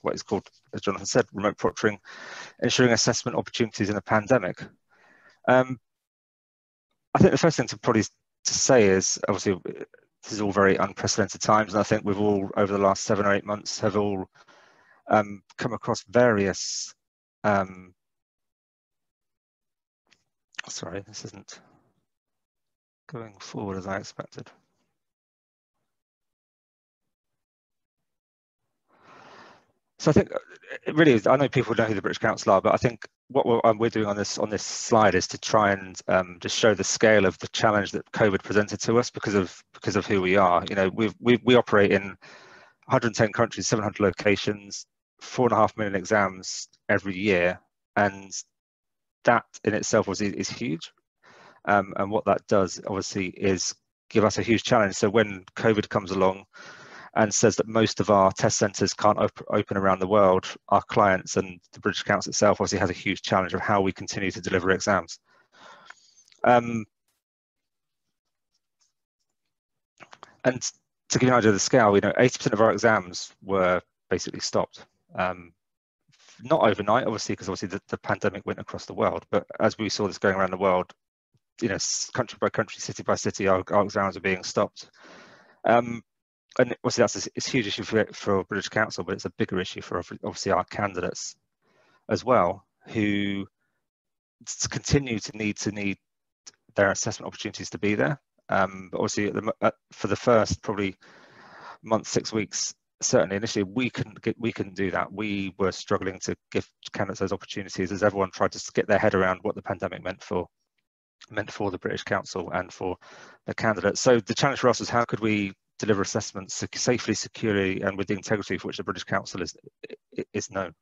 what is called, as Jonathan said, remote proctoring, ensuring assessment opportunities in a pandemic. I think the first thing to probably to say is, obviously, this is all very unprecedented times, and I think we've all, over the last 7 or 8 months, have all come across various, sorry, this isn't going forward as I expected. So I think it really is, I know people know who the British Council are, but I think what we're doing on this slide is to try and just show the scale of the challenge that COVID presented to us because of who we are. You know, we operate in 110 countries, 700 locations, 4.5 million exams every year, and that in itself is huge. And what that does, obviously, is give us a huge challenge. So when COVID comes along and says that most of our test centres can't open around the world, our clients and the British Council itself obviously has a huge challenge of how we continue to deliver exams. And to give you an idea of the scale, you know, 80% of our exams were basically stopped. Not overnight, obviously, because obviously the pandemic went across the world, but as we saw this going around the world, you know, country by country, city by city, our exams are being stopped. And obviously that's a huge issue for British Council, but it's a bigger issue for obviously our candidates as well, who continue to need their assessment opportunities to be there. But obviously for the first probably month, 6 weeks, certainly initially we couldn't do that. We were struggling to give candidates those opportunities as everyone tried to get their head around what the pandemic meant for the British Council and for the candidates. So the challenge for us was, how could we deliver assessments safely, securely, and with the integrity for which the British Council is known.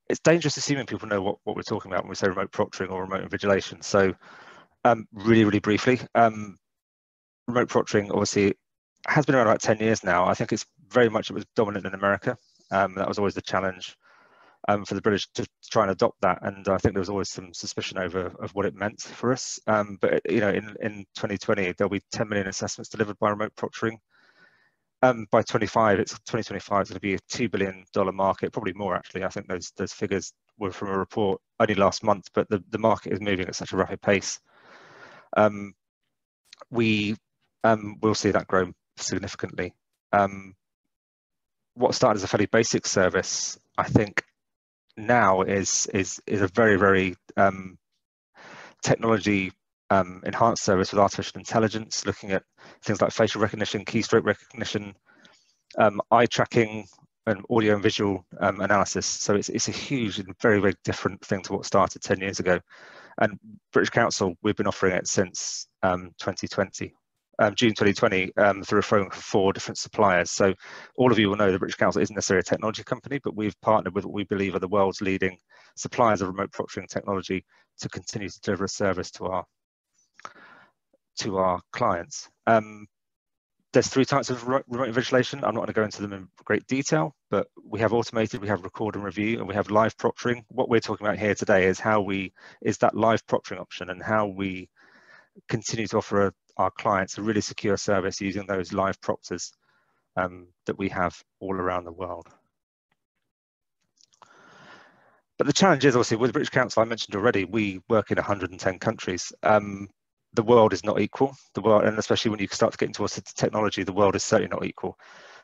It's dangerous assuming people know what we're talking about when we say remote proctoring or remote invigilation. So really briefly, remote proctoring obviously has been around about 10 years now. I think it was dominant in America. That was always the challenge for the British to try and adopt that, and I think there was always some suspicion of what it meant for us. But you know, in 2020, there'll be 10 million assessments delivered by remote proctoring. By 2025, it's going to be a $2 billion market, probably more actually. I think those figures were from a report only last month, but the market is moving at such a rapid pace. We will see that grow significantly. What started as a fairly basic service, I think, now is a very technology enhanced service with artificial intelligence, looking at things like facial recognition, keystroke recognition, eye tracking, and audio and visual analysis. So it's a huge and very different thing to what started 10 years ago. And British Council, we've been offering it since 2020. June 2020, through referring for 4 different suppliers. So all of you will know the British Council isn't necessarily a technology company, but we've partnered with what we believe are the world's leading suppliers of remote proctoring technology to continue to deliver a service to our clients. There's 3 types of remote invigilation. I'm not going to go into them in great detail, but we have automated, we have record and review, and we have live proctoring. What we're talking about here today is that live proctoring option and how we continue to offer our clients a really secure service using those live proctors that we have all around the world. But the challenge is, obviously, with the British Council, I mentioned already, we work in 110 countries. The world is not equal. The world, and especially when you start to get into technology, the world is certainly not equal.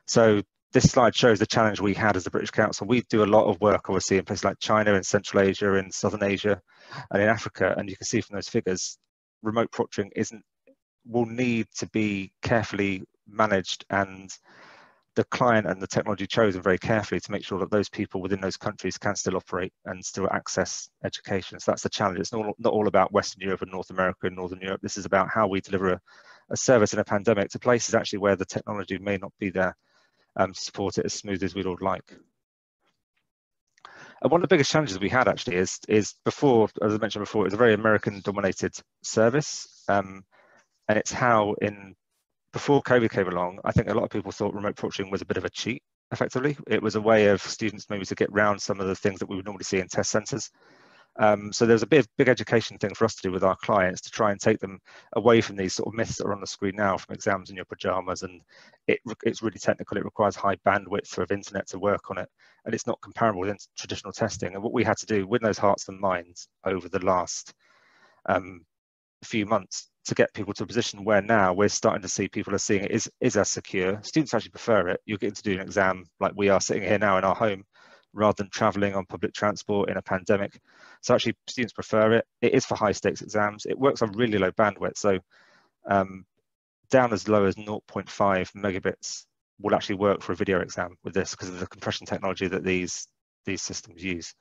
So this slide shows the challenge we had as the British Council. We do a lot of work, obviously, in places like China, in Central Asia, in Southern Asia, and in Africa. And you can see from those figures, remote proctoring will need to be carefully managed, and the client and the technology chosen very carefully to make sure that those people within those countries can still operate and still access education. So that's the challenge. It's not all about Western Europe and North America and Northern Europe. This is about how we deliver a service in a pandemic to places actually where the technology may not be there to support it as smooth as we'd all like. And one of the biggest challenges we had actually is before, as I mentioned before, it was a very American-dominated service. And it's how before COVID came along, I think a lot of people thought remote proctoring was a bit of a cheat, effectively. It was a way of students maybe to get around some of the things that we would normally see in test centres. So there's a big education thing for us to do with our clients to try and take them away from these sort of myths that are on the screen now, from exams in your pajamas, and it's really technical. It requires high bandwidth of internet to work on it, and it's not comparable with traditional testing. And what we had to do, win those hearts and minds over the last few months to get people to a position where now we're starting to see people are seeing it is as secure. Students actually prefer it. You're getting to do an exam like we are sitting here now in our home, rather than traveling on public transport in a pandemic. So actually students prefer it. It is for high stakes exams. It works on really low bandwidth. So down as low as 0.5 megabits will actually work for a video exam with this because of the compression technology that these systems use.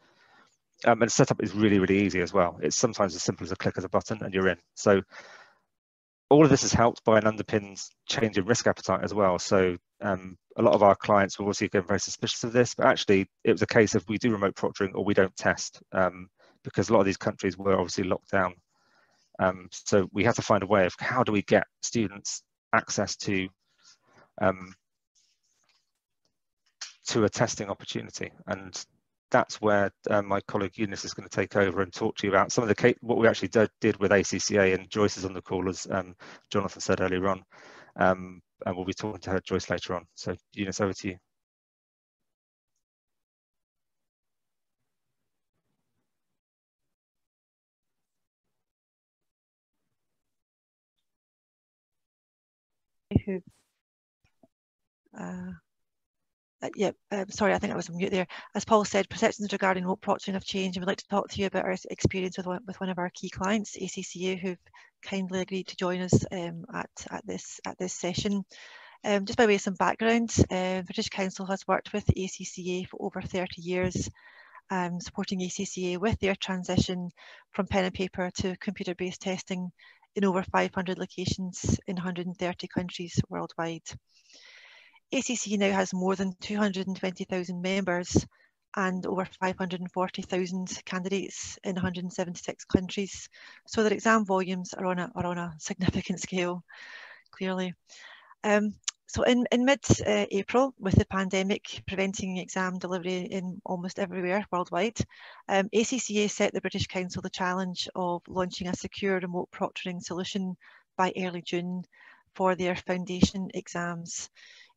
And setup is really, really easy as well. It's sometimes as simple as a click of a button and you're in. So all of this is helped by an underpinned change in risk appetite as well. So a lot of our clients will obviously get very suspicious of this, but actually it was a case of we do remote proctoring or we don't test, because a lot of these countries were obviously locked down. So we have to find a way of how do we get students access to a testing opportunity. And that's where my colleague Eunice is going to take over and talk to you about some of the what we actually did with ACCA, and Joyce is on the call, as Jonathan said earlier on, and we'll be talking to her, Joyce, later on. So Eunice, over to you. Sorry, I think I was on mute there. As Paul said, perceptions regarding remote proctoring have changed, and we'd like to talk to you about our experience with one of our key clients, ACCA, who've kindly agreed to join us at this session. Just by way of some background, British Council has worked with the ACCA for over 30 years, supporting ACCA with their transition from pen and paper to computer-based testing in over 500 locations in 130 countries worldwide. ACCA now has more than 220,000 members and over 540,000 candidates in 176 countries. So their exam volumes are on a significant scale, clearly. So in mid-April, with the pandemic preventing exam delivery in almost everywhere worldwide, ACCA set the British Council the challenge of launching a secure remote proctoring solution by early June for their foundation exams.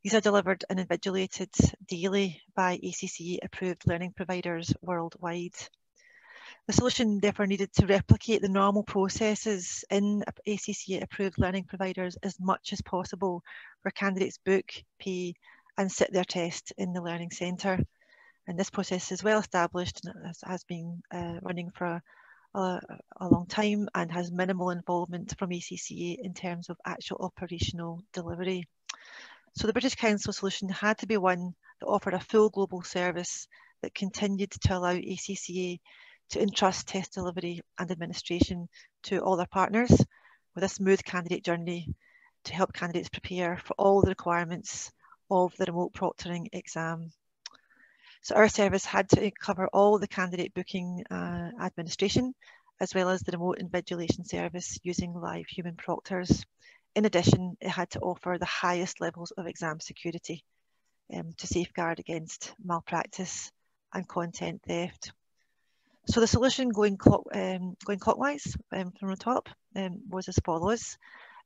These are delivered and invigilated daily by ACCA-approved learning providers worldwide. The solution therefore needed to replicate the normal processes in ACCA-approved learning providers as much as possible, where candidates book, pay, and sit their test in the learning centre. And this process is well established and has been running for a long time and has minimal involvement from ACCA in terms of actual operational delivery. So the British Council solution had to be one that offered a full global service that continued to allow ACCA to entrust test delivery and administration to all their partners with a smooth candidate journey to help candidates prepare for all the requirements of the remote proctoring exam. So our service had to cover all the candidate booking administration, as well as the remote invigilation service using live human proctors. In addition, it had to offer the highest levels of exam security to safeguard against malpractice and content theft. So the solution going clockwise from the top was as follows.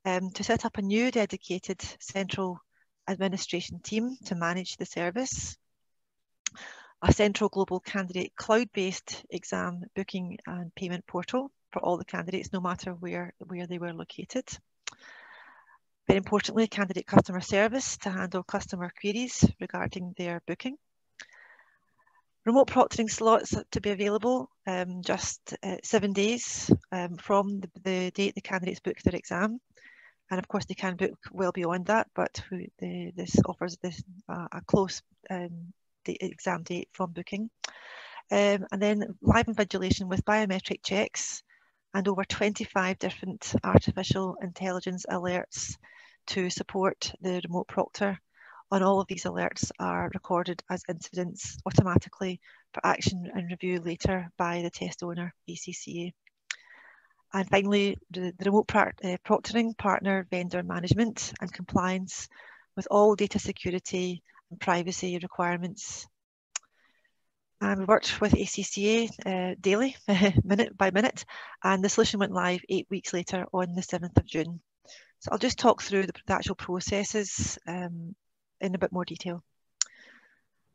To set up a new dedicated central administration team to manage the service, a central global candidate cloud-based exam booking and payment portal for all the candidates, no matter where they were located. Very importantly, candidate customer service to handle customer queries regarding their booking. Remote proctoring slots to be available just 7 days from the date the candidates book their exam. And of course, they can book well beyond that, but this offers a close exam date from booking. And then live invigilation with biometric checks and over 25 different artificial intelligence alerts to support the remote proctor. On all of these alerts are recorded as incidents automatically for action and review later by the test owner, ACCA. And finally, the remote proctoring partner vendor management and compliance with all data security and privacy requirements. And we worked with ACCA daily, minute by minute, and the solution went live 8 weeks later on the 7th of June. So I'll just talk through the actual processes in a bit more detail.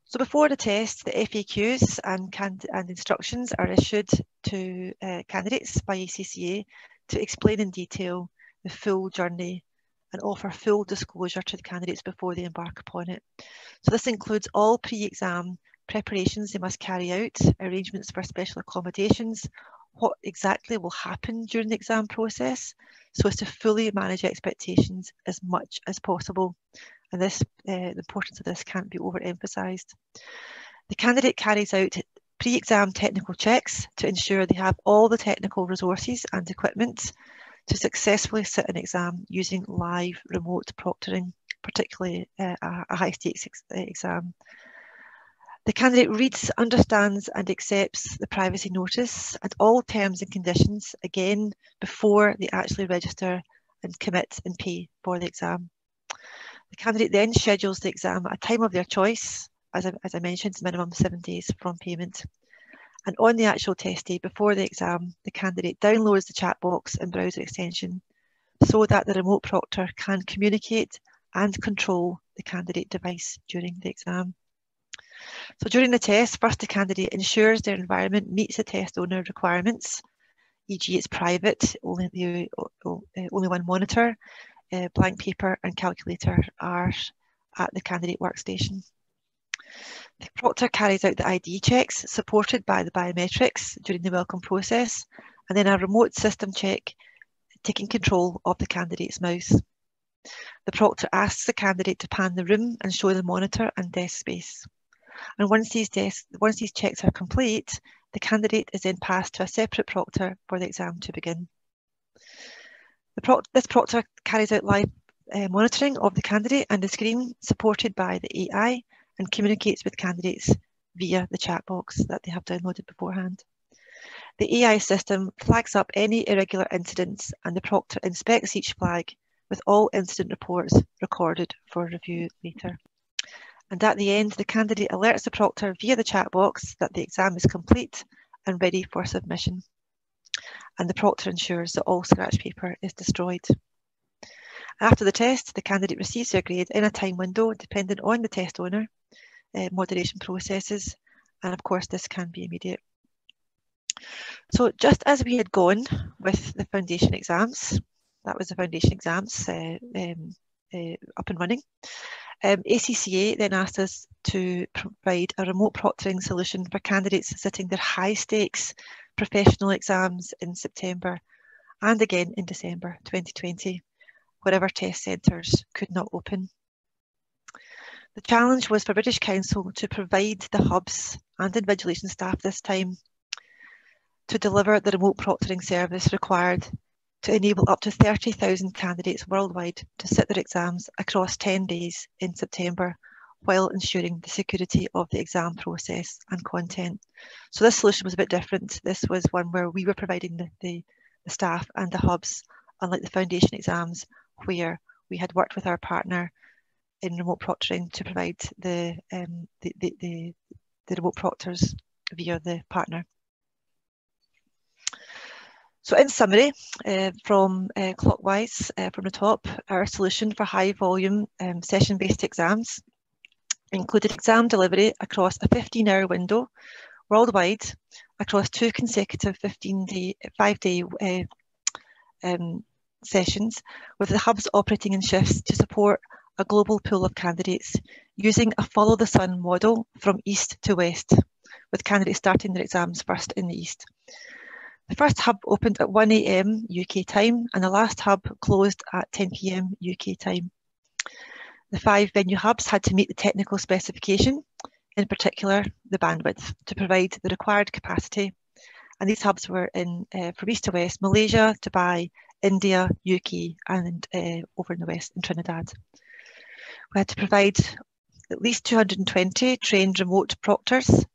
So before the test, the FAQs and instructions are issued to candidates by ACCA to explain in detail the full journey and offer full disclosure to the candidates before they embark upon it. So this includes all pre-exam preparations they must carry out, arrangements for special accommodations, what exactly will happen during the exam process, so as to fully manage expectations as much as possible. And this, the importance of this can't be overemphasised. The candidate carries out pre-exam technical checks to ensure they have all the technical resources and equipment to successfully sit an exam using live remote proctoring, particularly a high-stakes exam. The candidate reads, understands and accepts the privacy notice and all terms and conditions, again, before they actually register and commit and pay for the exam. The candidate then schedules the exam at a time of their choice, as I mentioned, minimum 7 days from payment. And on the actual test day before the exam, the candidate downloads the chat box and browser extension so that the remote proctor can communicate and control the candidate device during the exam. So during the test, first the candidate ensures their environment meets the test owner requirements, e.g. it's private, only one monitor, blank paper and calculator are at the candidate workstation. The proctor carries out the ID checks supported by the biometrics during the welcome process, and then a remote system check taking control of the candidate's mouse. The proctor asks the candidate to pan the room and show the monitor and desk space. And once these checks are complete, the candidate is then passed to a separate proctor for the exam to begin. This proctor carries out live monitoring of the candidate and the screen supported by the AI and communicates with candidates via the chat box that they have downloaded beforehand. The AI system flags up any irregular incidents and the proctor inspects each flag with all incident reports recorded for review later. And at the end, the candidate alerts the proctor via the chat box that the exam is complete and ready for submission. And the proctor ensures that all scratch paper is destroyed. After the test, the candidate receives their grade in a time window dependent on the test owner, moderation processes, and of course this can be immediate. So just as we had gone with the foundation exams, that was the foundation exams up and running, ACCA then asked us to provide a remote proctoring solution for candidates sitting their high stakes professional exams in September and again in December 2020, wherever test centres could not open. The challenge was for British Council to provide the hubs and invigilation staff this time to deliver the remote proctoring service required to enable up to 30,000 candidates worldwide to sit their exams across 10 days in September, while ensuring the security of the exam process and content. So this solution was a bit different. This was one where we were providing the staff and the hubs, unlike the foundation exams, where we had worked with our partner in remote proctoring to provide the remote proctors via the partner. So in summary, from clockwise from the top, our solution for high volume session-based exams included exam delivery across a 15-hour window worldwide across 2 consecutive 5-day sessions, with the hubs operating in shifts to support a global pool of candidates using a follow the sun model from east to west, with candidates starting their exams first in the east. The first hub opened at 1 AM UK time and the last hub closed at 10 PM UK time. The 5 venue hubs had to meet the technical specification, in particular the bandwidth, to provide the required capacity. And these hubs were in, from east to west, Malaysia, Dubai, India, UK, and over in the west in Trinidad. We had to provide at least 220 trained remote proctors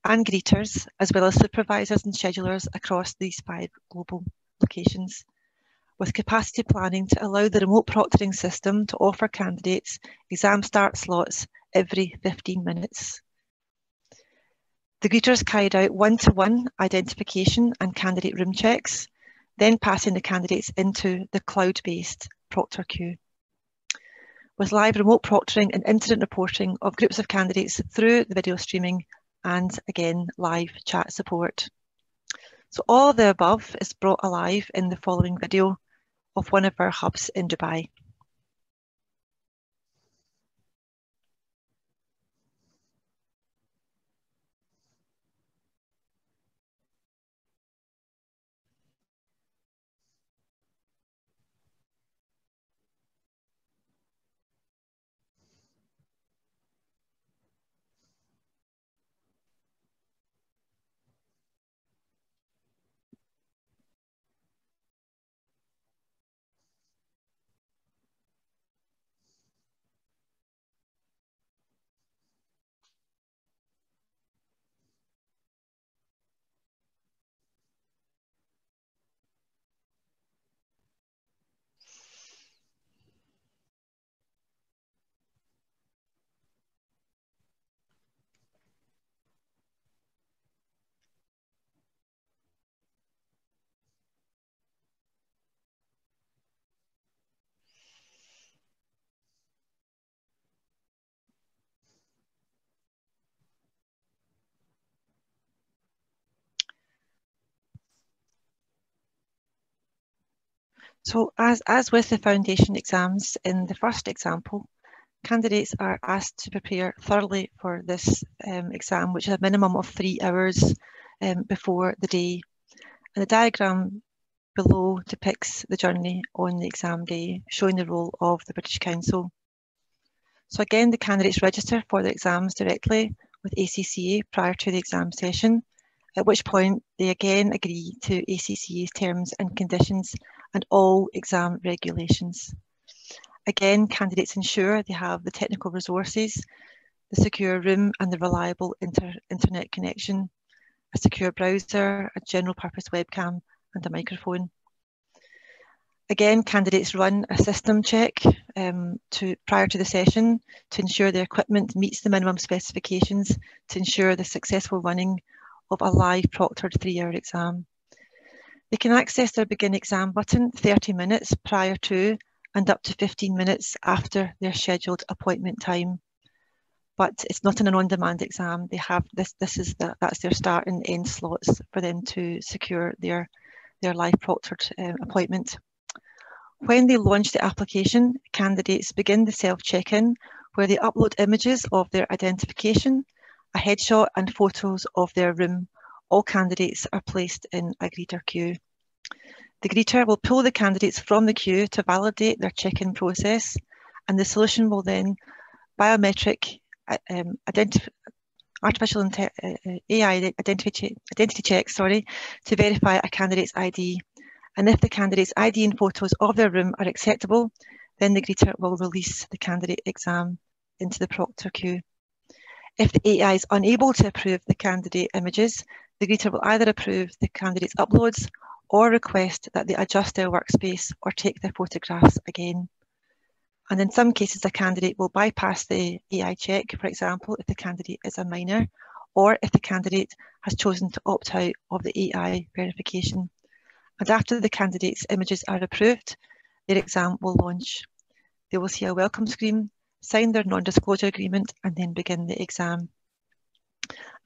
and greeters, as well as supervisors and schedulers across these 5 global locations, with capacity planning to allow the remote proctoring system to offer candidates exam start slots every 15 minutes. The greeters carried out one-to-one identification and candidate room checks, then passing the candidates into the cloud-based ProctorU. With live remote proctoring and incident reporting of groups of candidates through the video streaming and, again, live chat support. So all of the above is brought alive in the following video of one of our hubs in Dubai. So as with the foundation exams in the first example, candidates are asked to prepare thoroughly for this exam, which is a minimum of 3 hours before the day. And the diagram below depicts the journey on the exam day, showing the role of the British Council. So again, the candidates register for the exams directly with ACCA prior to the exam session, at which point they again agree to ACCA's terms and conditions and all exam regulations. Again, candidates ensure they have the technical resources, the secure room and the reliable internet connection, a secure browser, a general purpose webcam and a microphone. Again, candidates run a system check prior to the session to ensure their equipment meets the minimum specifications to ensure the successful running of a live proctored 3-hour exam. They can access their begin exam button 30 minutes prior to and up to 15 minutes after their scheduled appointment time. But it's not an on-demand exam. They have that's their start and end slots for them to secure their live proctored appointment. When they launch the application, candidates begin the self-check-in where they upload images of their identification, a headshot and photos of their room. All candidates are placed in a greeter queue. The greeter will pull the candidates from the queue to validate their check-in process, and the solution will then biometric artificial AI identity check, to verify a candidate's ID. And if the candidate's ID and photos of their room are acceptable, then the greeter will release the candidate exam into the ProctorU. If the AI is unable to approve the candidate images, the greeter will either approve the candidate's uploads or request that they adjust their workspace or take their photographs again. And in some cases, the candidate will bypass the AI check, for example, if the candidate is a minor, or if the candidate has chosen to opt out of the AI verification. And after the candidate's images are approved, their exam will launch. They will see a welcome screen, sign their non-disclosure agreement, and then begin the exam.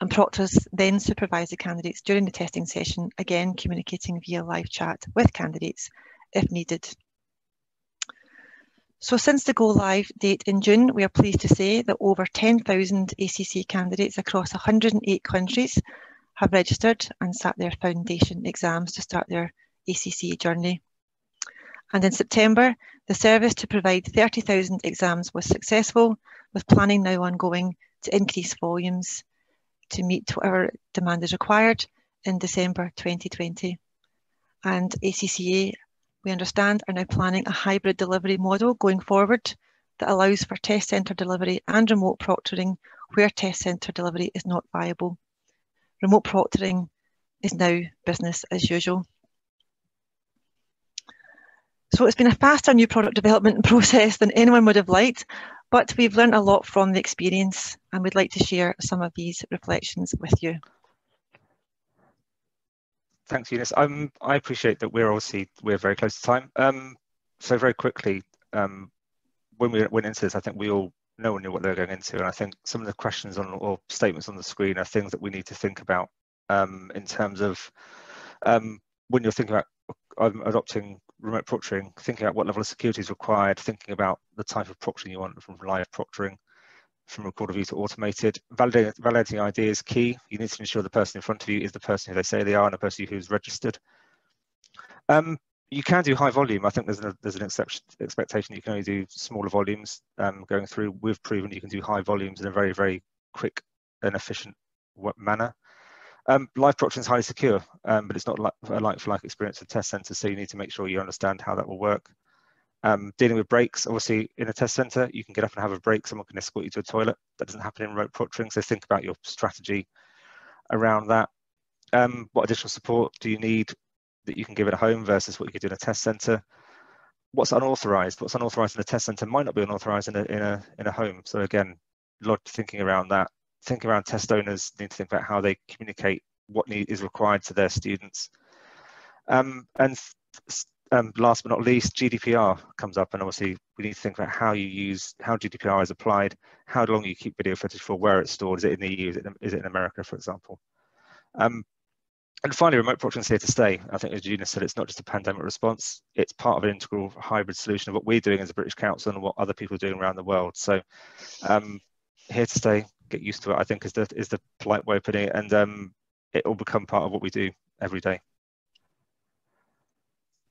And proctors then supervise the candidates during the testing session, again communicating via live chat with candidates if needed. So since the go live date in June, we are pleased to say that over 10,000 ACCA candidates across 108 countries have registered and sat their foundation exams to start their ACCA journey. And in September, the service to provide 30,000 exams was successful, with planning now ongoing to increase volumes to meet whatever demand is required in December 2020. And ACCA, we understand, are now planning a hybrid delivery model going forward that allows for test centre delivery and remote proctoring where test centre delivery is not viable. Remote proctoring is now business as usual. So it's been a faster new product development process than anyone would have liked, But we've learned a lot from the experience and we'd like to share some of these reflections with you. Thanks, Eunice. I appreciate that we're very close to time. So very quickly, when we went into this, I think we all no one knew what they were going into, and I think some of the questions or statements on the screen are things that we need to think about in terms of when you're thinking about adopting remote proctoring, thinking about what level of security is required, thinking about the type of proctoring you want, from live proctoring, from recorder view to automated. Validating ID is key. You need to ensure the person in front of you is the person who they say they are and the person who's registered. You can do high volume. I think there's an expectation you can only do smaller volumes going through. We've proven you can do high volumes in a very, very quick and efficient manner. Live proctoring is highly secure, but it's not a like-for-like experience with test centers, so you need to make sure you understand how that will work. Dealing with breaks, obviously in a test center, you can get up and have a break. Someone can escort you to a toilet. That doesn't happen in remote proctoring, so think about your strategy around that. What additional support do you need that you can give at home versus what you could do in a test center? What's unauthorized? What's unauthorized in a test center might not be unauthorized in a home. So again, a lot of thinking around that. Thinking around test owners need to think about how they communicate what is required to their students. And last but not least, GDPR comes up, and obviously we need to think about how GDPR is applied, how long you keep video footage for, where it's stored. Is it in the EU? Is it in America, for example? And finally, remote proctoring is here to stay. I think, as Eunice said, it's not just a pandemic response. It's part of an integral hybrid solution of what we're doing as a British Council and what other people are doing around the world. So here to stay, get used to it, I think is the polite way of putting it. And it will become part of what we do every day.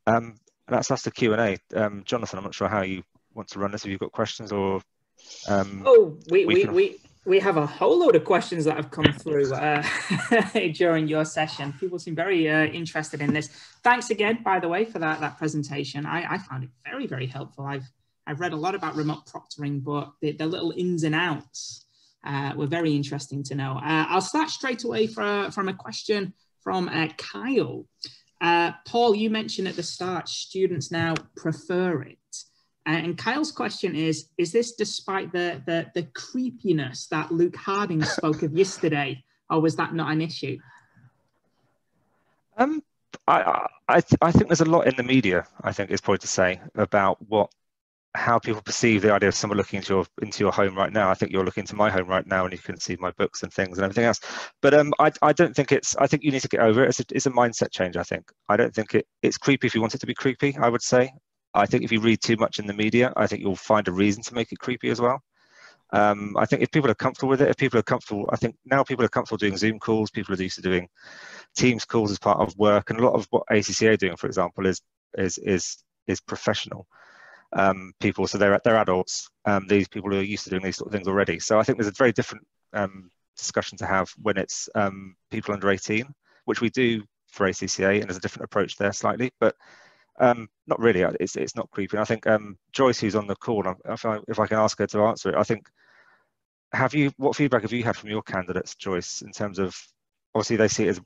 That's the Q&A. Jonathan, I'm not sure how you want to run this, if you've got questions or... We have a whole load of questions that have come through during your session. People seem very interested in this. Thanks again, by the way, for that presentation. I found it very, very helpful. I've read a lot about remote proctoring, but the little ins and outs were very interesting to know. I'll start straight away from a question from Kyle. Paul, you mentioned at the start, students now prefer it. And Kyle's question is this despite the creepiness that Luke Harding spoke of yesterday, or was that not an issue? I think there's a lot in the media, I think is probably to say, about how people perceive the idea of someone looking into your home right now. I think you're looking into my home right now and you can see my books and things and everything else. But I don't think I think you need to get over it. It's a mindset change, I think. I don't think it's creepy if you want it to be creepy, I would say. I think if you read too much in the media, I think you'll find a reason to make it creepy as well. I think if people are comfortable with it, I think now people are comfortable doing Zoom calls, people are used to doing Teams calls as part of work, and a lot of what ACCA are doing, for example, is professional people. So they're adults. These people are used to doing these sort of things already. So I think there's a very different discussion to have when it's people under 18, which we do for ACCA, and there's a different approach there slightly, but not really. It's not creepy. And I think Joyce, who's on the call, if I can ask her to answer it, I think, what feedback have you had from your candidates, Joyce, in terms of, obviously they see it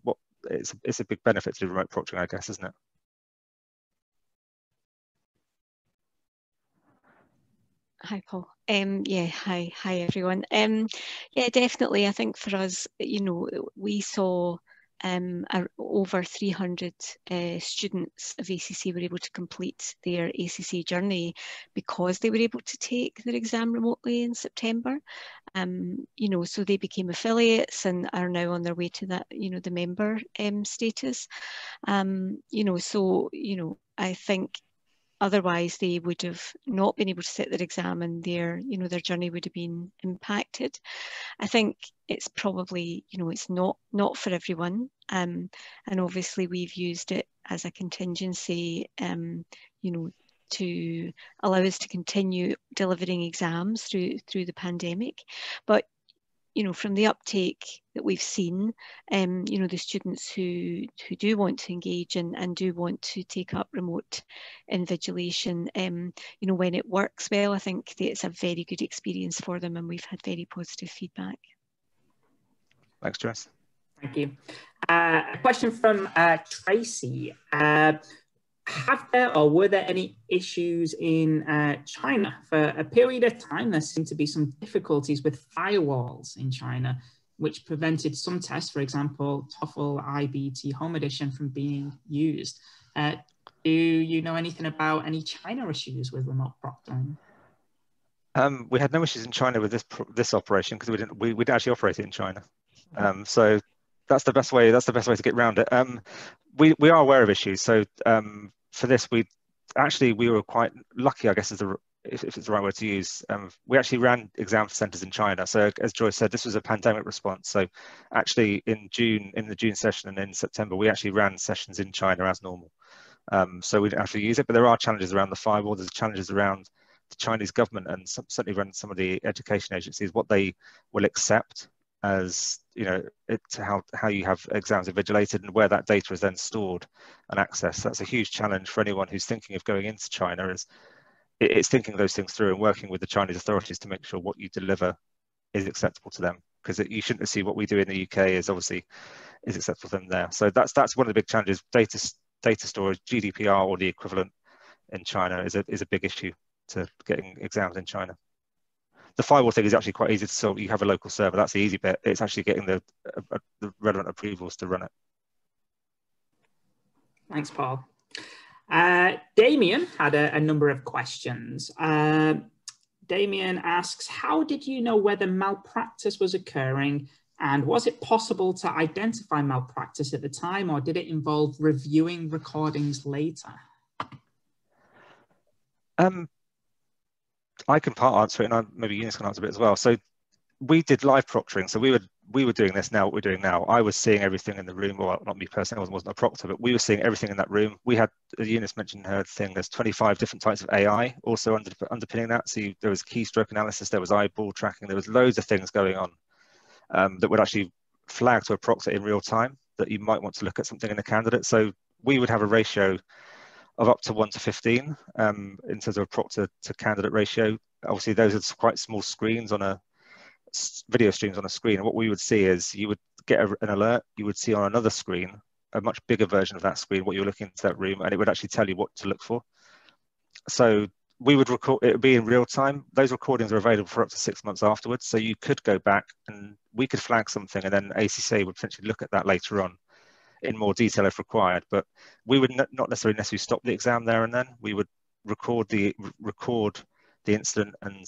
as it's a big benefit to remote proctoring, I guess, isn't it? Hi, Paul. Yeah, hi everyone. Yeah, definitely. I think for us, we saw over 300 students of ACC were able to complete their ACC journey because they were able to take their exam remotely in September. So they became affiliates and are now on their way to that, the member status. I think otherwise they would have not been able to sit their exam and their journey would have been impacted. I think it's probably, it's not for everyone. And obviously we've used it as a contingency, to allow us to continue delivering exams through the pandemic. But from the uptake that we've seen, the students who do want to engage and do want to take up remote invigilation, when it works well, I think that it's a very good experience for them, and we've had very positive feedback. Thanks, Jess. Thank you. A question from Tracy. have there or were there any issues in China? For a period of time, there seemed to be some difficulties with firewalls in China, which prevented some tests, for example, TOEFL IBT Home Edition, from being used. Do you know anything about any China issues with remote proctoring? We had no issues in China with this operation because we didn't actually operate it in China. So that's the best way. That's the best way to get around it. We are aware of issues. So for this, we were quite lucky, I guess, if it's the right word to use. We actually ran exam centres in China. So as Joyce said, this was a pandemic response. So actually in the June session and in September, we actually ran sessions in China as normal. So we didn't actually use it, but there are challenges around the firewall. There's challenges around the Chinese government and certainly around some of the education agencies, what they will accept as, how you have exams invigilated and where that data is then stored and accessed. That's a huge challenge for anyone who's thinking of going into China. It's thinking those things through and working with the Chinese authorities to make sure what you deliver is acceptable to them, because you shouldn't assume what we do in the UK is acceptable to them there. So that's one of the big challenges. Data storage, GDPR or the equivalent in China is a big issue to getting exams in China. The firewall thing is actually quite easy to solve. You have a local server. That's the easy bit. It's actually getting the relevant approvals to run it. Thanks, Paul. Damien had a number of questions. Damien asks, how did you know whether malpractice was occurring, and was it possible to identify malpractice at the time, or did it involve reviewing recordings later? I can part answer it, and maybe Eunice can answer it as well. So we did live proctoring. So we were doing this now, what we're doing now. I was seeing everything in the room, or not me personally, I wasn't a proctor, but we were seeing everything in that room. We had, Eunice mentioned her thing, there's 25 different types of AI also underpinning that. So there was keystroke analysis, there was eyeball tracking, there was loads of things going on that would actually flag to a proctor in real time that you might want to look at something in a candidate. So we would have a ratio of up to 1 to 15 in terms of a proctor to candidate ratio. Obviously, those are quite small screens on video streams on a screen. And what we would see is you would get an alert, you would see on another screen, a much bigger version of that screen, what you're looking into that room, and it would actually tell you what to look for. So we would record, it would be in real time. Those recordings are available for up to 6 months afterwards. So you could go back and we could flag something, and then ACCA would potentially look at that later on in more detail if required. But we would not necessarily stop the exam there and then. We would record the incident and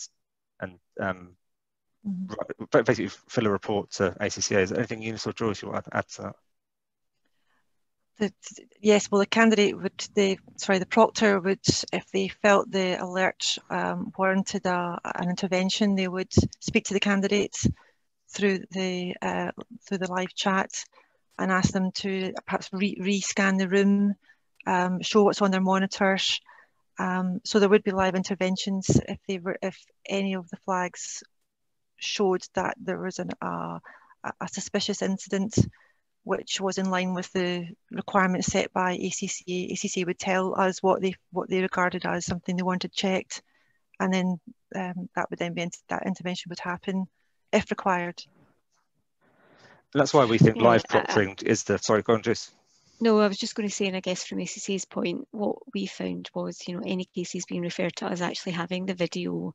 basically fill a report to ACCA. Is there anything Eunice or Joyce you want to add to that? Yes, well, the proctor would, if they felt the alert warranted an intervention, they would speak to the candidates through the live chat and ask them to perhaps re-scan the room, show what's on their monitors. So there would be live interventions if any of the flags showed that there was a suspicious incident which was in line with the requirements set by ACCA. ACCA would tell us what they regarded as something they wanted checked, and then that intervention would happen if required. That's why we think live proctoring is the, sorry, go on, Joyce. No, I was just going to say, and I guess from ACCA's point, what we found was, any cases being referred to us actually having the video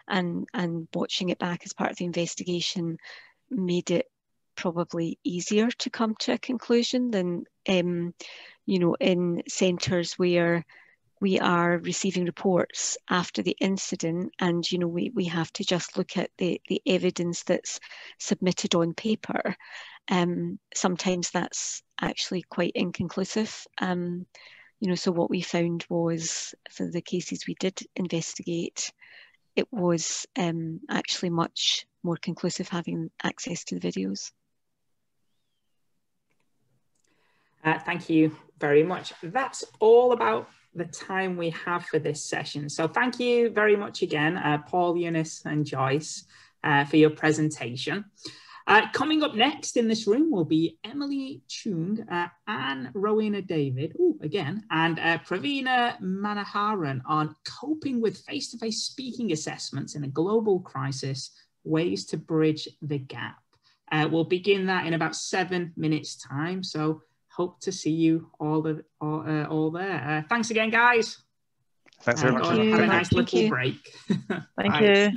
and watching it back as part of the investigation made it probably easier to come to a conclusion than, in centres where we are receiving reports after the incident, and we have to just look at the evidence that's submitted on paper. Sometimes that's actually quite inconclusive. So what we found was, for the cases we did investigate, it was actually much more conclusive having access to the videos. Thank you very much. That's all about the time we have for this session. So thank you very much again, Paul, Eunice and Joyce, for your presentation. Coming up next in this room will be Emily Chung, Anne Rowena David, and Pravina Manoharan on coping with face-to-face speaking assessments in a global crisis, ways to bridge the gap. We'll begin that in about 7 minutes time. So hope to see you all there. Thanks again, guys. Thanks very much. Have a nice little break. Thank you.